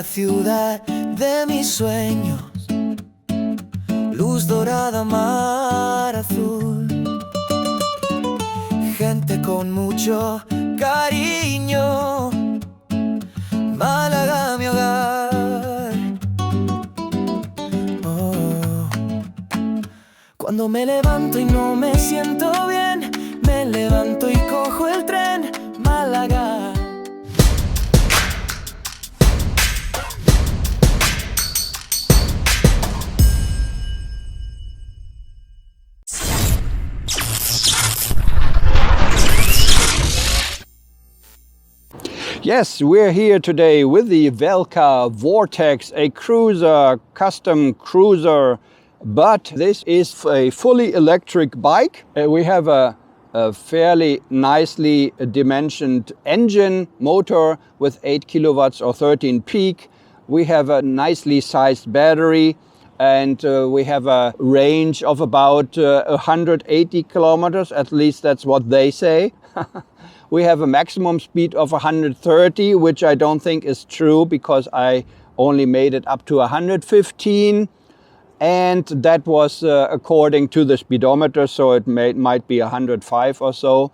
la ciudad de mis sueños, luz dorada, mar azul, gente con mucho cariño, Málaga mi hogar. Oh. Cuando me levanto y no me siento bien, me levanto y cojo el tren, Málaga. Yes, we're here today with the Velca Vortex, a cruiser, custom cruiser, but this is a fully electric bike. We have a fairly nicely dimensioned engine motor with 8 kilowatts or 13 peak. We have a nicely sized battery, and we have a range of about 180 kilometers, at least that's what they say. We have a maximum speed of 130, which I don't think is true because I only made it up to 115. And that was according to the speedometer, so it might be 105 or so.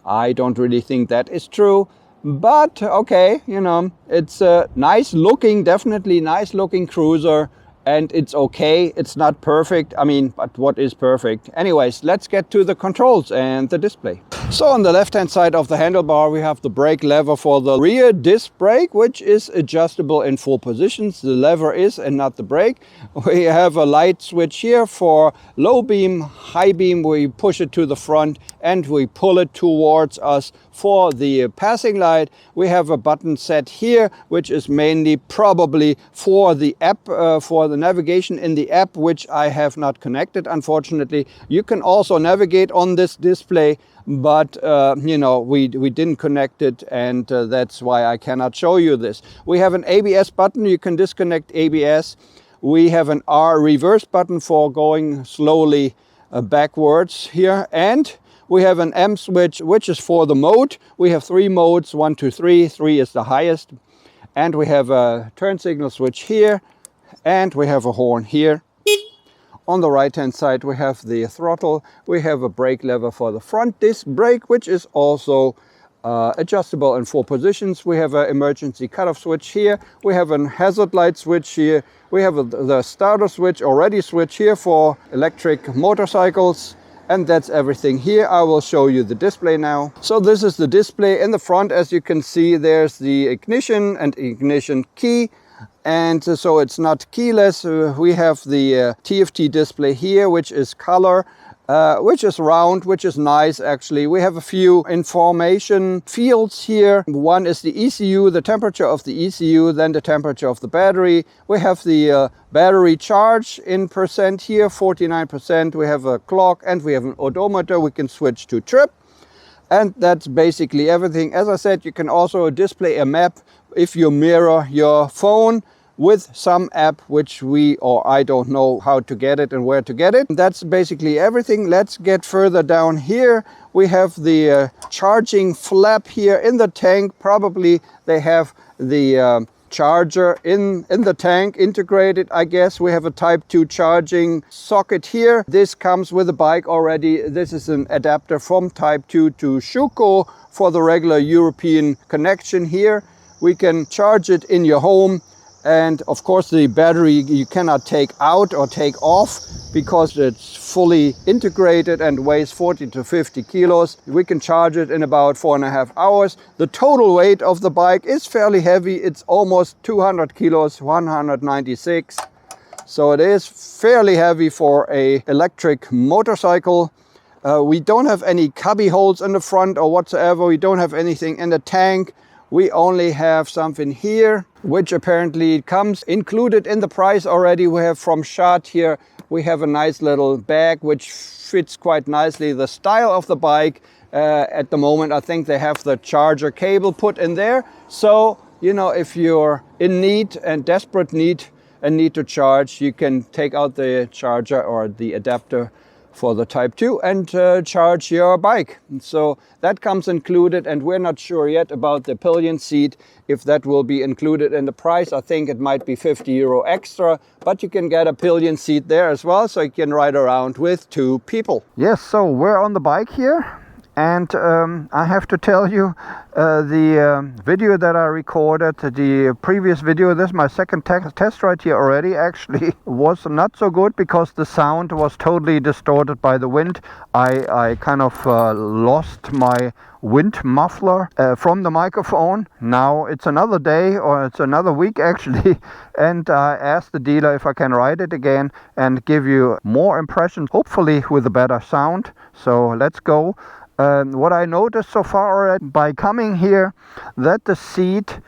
I don't really think that is true. But okay, you know, it's a nice looking, definitely nice looking cruiser. And it's okay, it's not perfect. I mean, but what is perfect? Anyways, let's get to the controls and the display. So on the left-hand side of the handlebar, we have the brake lever for the rear disc brake, which is adjustable in 4 positions. The lever is and not the brake. We have a light switch here for low beam, high beam. We push it to the front and we pull it towards us for the passing light. We have a button set here, which is mainly probably for the app, for the navigation in the app, which I have not connected, unfortunately. You can also navigate on this display, but you know, we didn't connect it, and that's why I cannot show you this. We have an ABS button. You can disconnect ABS. We have an R reverse button for going slowly backwards here, and we have an M switch, which is for the mode. We have 3 modes, 1, 2, 3. 3 is the highest. And we have a turn signal switch here, and we have a horn here. On the right hand side, we have the throttle. We have a brake lever for the front disc brake, which is also adjustable in 4 positions. We have an emergency cutoff switch here. We have a hazard light switch here. We have the starter switch, already switch here for electric motorcycles. And that's everything here. I will show you the display now. So this is the display in the front. As you can see, there's the ignition and ignition key. And so it's not keyless. We have the TFT display here, which is color, which is round, which is nice actually. We have a few information fields here. One is the ECU, the temperature of the ECU, then the temperature of the battery. We have the battery charge in percent here, 49%. We have a clock and we have an odometer. We can switch to trip. And that's basically everything. As I said, you can also display a map if you mirror your phone with some app, which I don't know how to get it and where to get it. That's basically everything. Let's get further down here. We have the charging flap here in the tank. Probably they have the charger in the tank integrated, I guess. We have a Type 2 charging socket here. This comes with the bike already. This is an adapter from Type 2 to Schuko for the regular European connection here. We can charge it in your home. And of course the battery you cannot take out or take off because it's fully integrated and weighs 40 to 50 kilos. We can charge it in about 4.5 hours. The total weight of the bike is fairly heavy. It's almost 200 kilos, 196. So it is fairly heavy for an electric motorcycle. We don't have any cubby holes in the front or whatsoever. We don't have anything in the tank. We only have something here, which apparently comes included in the price already. We have from Schott here, we have a nice little bag which fits quite nicely the style of the bike. At the moment, I think they have the charger cable put in there. So, you know, if you're in need and desperate need and need to charge, you can take out the charger or the adapter for the Type 2 and charge your bike. So that comes included, and we're not sure yet about the pillion seat, if that will be included in the price. I think it might be 50 euro extra, but you can get a pillion seat there as well, so you can ride around with 2 people. Yes, so we're on the bike here. And I have to tell you, the video that I recorded, the previous video, this is my second test ride here already, actually was not so good because the sound was totally distorted by the wind. I kind of lost my wind muffler from the microphone. Now it's another day, or it's another week actually, and I asked the dealer if I can ride it again and give you more impressions, hopefully with a better sound. So let's go. What I noticed so far already by coming here, that the seat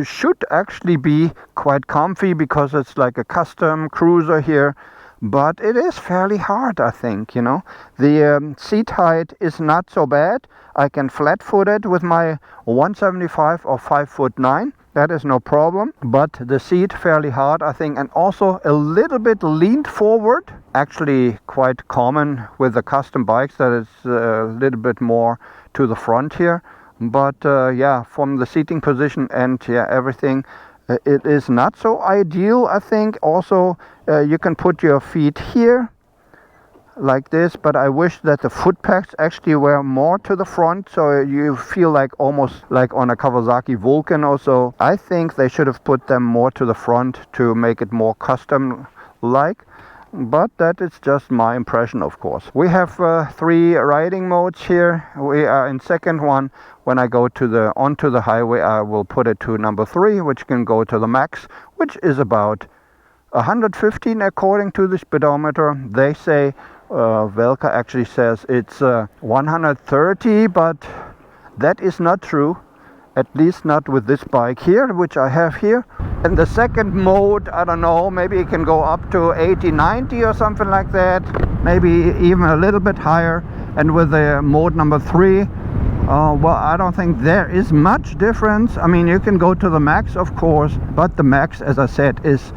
should actually be quite comfy because it's like a custom cruiser here, but it is fairly hard, I think, you know. The seat height is not so bad. I can flat foot it with my 175 or 5'9". That is no problem, but the seat fairly hard, I think, and also a little bit leaned forward. Actually quite common with the custom bikes, that it's a little bit more to the front here. But yeah, from the seating position and yeah, everything, it is not so ideal, I think. Also, you can put your feet here like this, but I wish that the foot pegs actually were more to the front, so you feel like almost like on a Kawasaki Vulcan or so. I think they should have put them more to the front to make it more custom like, but that is just my impression, of course. We have 3 riding modes here. We are in second one. When I go to onto the highway, I will put it to number 3, which can go to the max, which is about 115 according to the speedometer. They say Velca actually says it's 130, but that is not true, at least not with this bike here, which I have here. In the second mode, I don't know, maybe it can go up to 80, 90 or something like that, maybe even a little bit higher. And with the mode number 3, well, I don't think there is much difference. I mean, you can go to the max, of course, but the max, as I said, is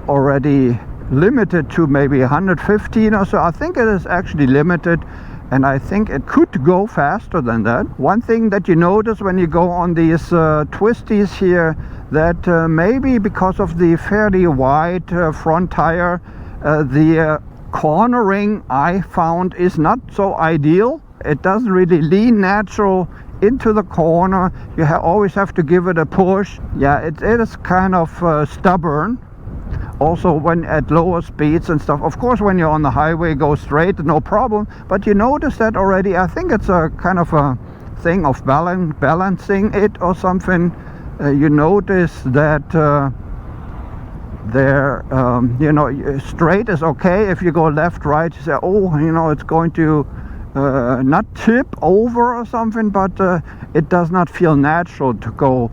already limited to maybe 115 or so. I think it is actually limited, and I think it could go faster than that. One thing that you notice when you go on these twisties here, that maybe because of the fairly wide front tire, the cornering I found is not so ideal. It doesn't really lean natural into the corner. You always have to give it a push. Yeah, it is kind of stubborn. Also when at lower speeds and stuff. Of course, when you're on the highway, go straight, no problem. But you notice that already. I think it's a kind of a thing of balancing it or something. You notice that you know, straight is okay. If you go left, right, you say, oh, you know, it's going to not tip over or something, but it does not feel natural to go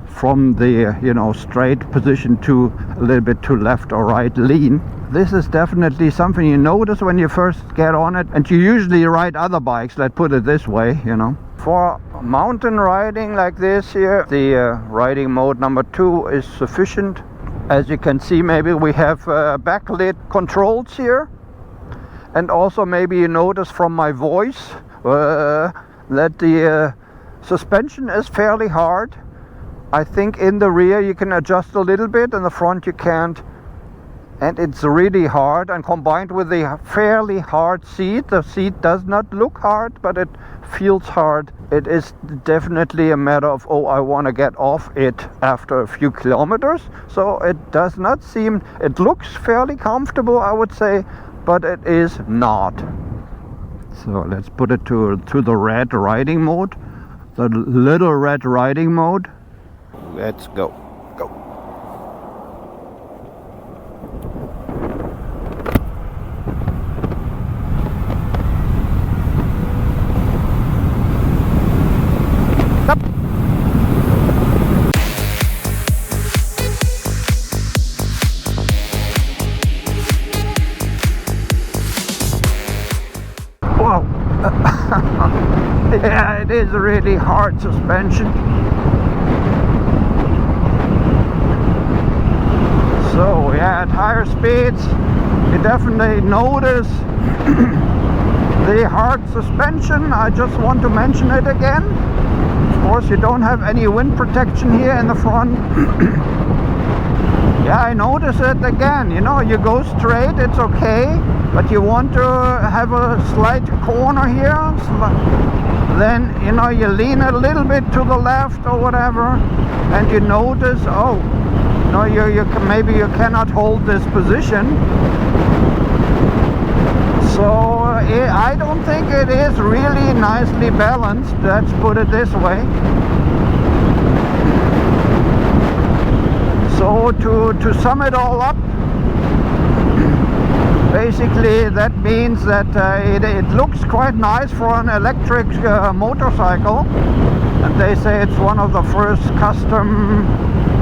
from the, you know, straight position to a little bit to left or right lean. This is definitely something you notice when you first get on it, and you usually ride other bikes, let's put it this way, you know. For mountain riding like this here, the riding mode number 2 is sufficient. As you can see, maybe we have backlit controls here, and also maybe you notice from my voice that the suspension is fairly hard. I think in the rear you can adjust a little bit, in the front you can't, and it's really hard. And combined with the fairly hard seat, the seat does not look hard, but it feels hard. It is definitely a matter of, oh, I want to get off it after a few kilometers. So it does not seem, it looks fairly comfortable, I would say, but it is not. So let's put it to the red riding mode, the little red riding mode. Let's go. Stop. Wow. Yeah, it is really hard suspension. So yeah, at higher speeds You definitely notice the hard suspension. I just want to mention it again. Of course, you don't have any wind protection here in the front. Yeah, I notice it again. You know, you go straight, it's okay, but you want to have a slight corner here, then, you know, you lean a little bit to the left or whatever, and you notice, oh, no, maybe you cannot hold this position. So I don't think it is really nicely balanced, let's put it this way. So to sum it all up, basically that means that it looks quite nice for an electric motorcycle, and they say it's one of the first custom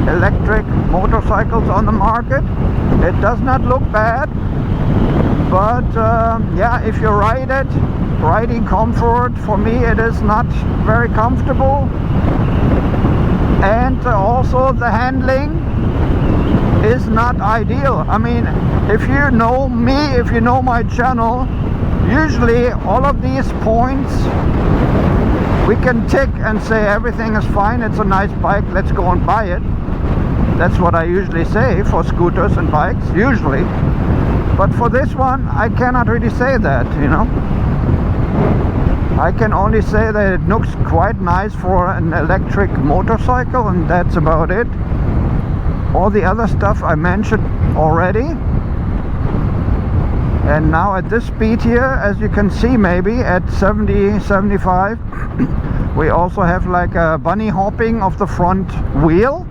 electric motorcycles on the market. It does not look bad, but yeah, if you ride it, riding comfort, for me it is not very comfortable, and also the handling is not ideal. I mean, if you know me, if you know my channel, usually all of these points we can tick and say everything is fine, it's a nice bike, let's go and buy it. That's what I usually say for scooters and bikes, usually. But for this one, I cannot really say that, you know. I can only say that it looks quite nice for an electric motorcycle, and that's about it. All the other stuff I mentioned already. And now at this speed here, as you can see, maybe at 70, 75, we also have like a bunny hopping of the front wheel.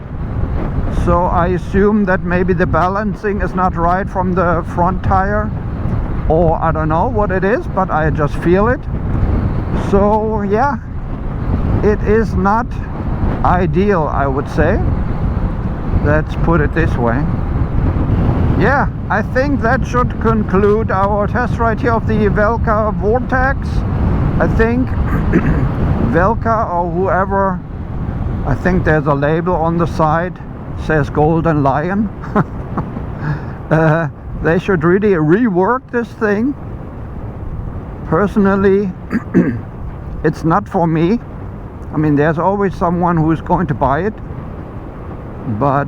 So I assume that maybe the balancing is not right from the front tire, or I don't know what it is, but I just feel it. So yeah, it is not ideal, I would say. Let's put it this way. Yeah, I think that should conclude our test ride here of the Velca Vortex. I think Velca, or whoever, I think there's a label on the side, says Golden Lion. They should really rework this thing. Personally, it's not for me. I mean, there's always someone who's going to buy it, but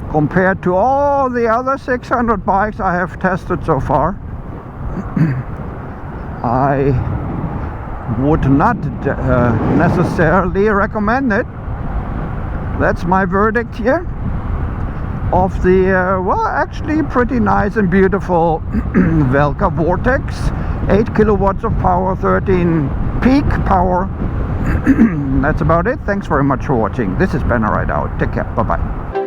compared to all the other 600 bikes I have tested so far, I would not necessarily recommend it. That's my verdict here of the well, actually pretty nice and beautiful Velca Vortex. 8 kilowatts of power, 13 peak power. That's about it. Thanks very much for watching. This is Ben Ride out. Take care. Bye bye.